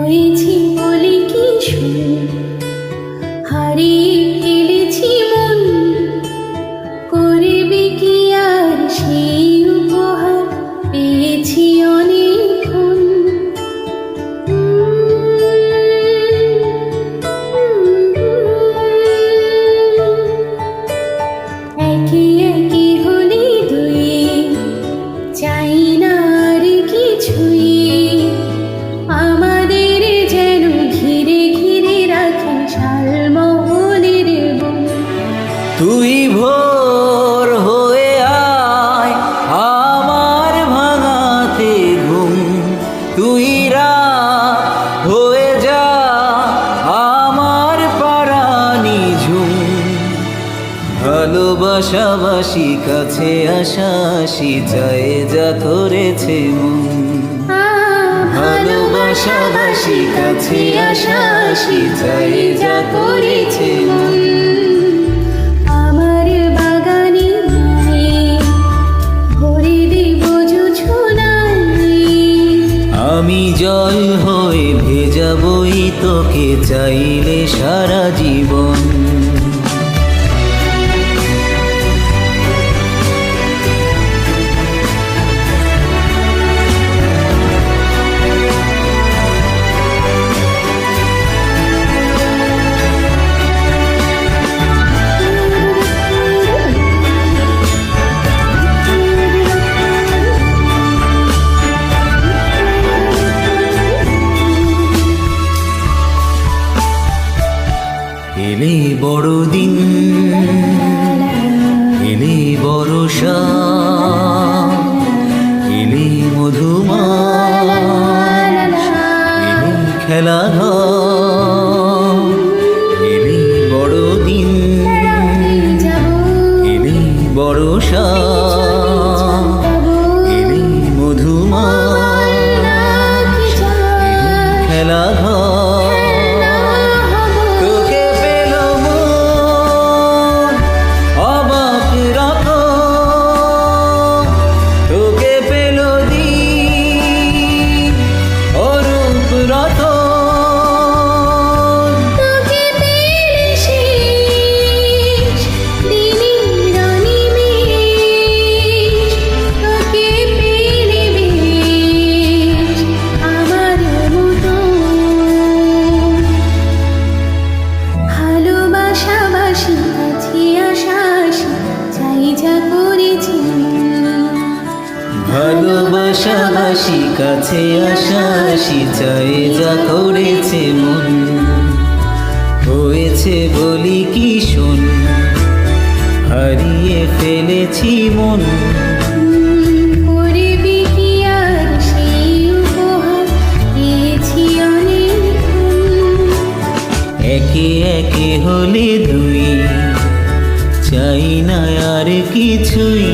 হয়েছি বলে কি শুন, হারিয়ে ফেলেছি মন, করবে কি আর সেই উপহার পেয়েছি অনেকক্ষণ। একে একে হলে দুই, চাই না আর কিছুই, আমাদের যেন ঘিরে ঘিরে রাখে শালমহলের বন। তুই ভোর হয়ে আয় আমার ভাঙাতে ঘুম, তুই রাত হয়ে যা আমার পারানি ঝুম। ভালোবাসাবাসি কাছে আসাসি যায় যা করেছে মন, ভালোবাসাবাসি কাছে আসাসি যায় যা করেছে মন। আমার বাগানে ভরে দেব জোছনায়, আমি জল হয়ে ভেজাবই তোকে চাইলে সারা জীবন। এলে বড়দিন, এলে বর্ষা, এলে মধুমাস, এলে খেলাঘর। এলে বড়দিন, এলে বর্ষা, এলে মধুমাস, এলে খেলাঘর। ভালোবাসাবাসি কাছে আসাসি চাই যা করেছে মন, হয়েছে বলি কি শোন, হারিয়ে ফেলেছি মন। করবে কি আর সেই উপহার পেয়েছি অনেকক্ষণ। একে একে হলে দুই, চাই না আর কিছুই।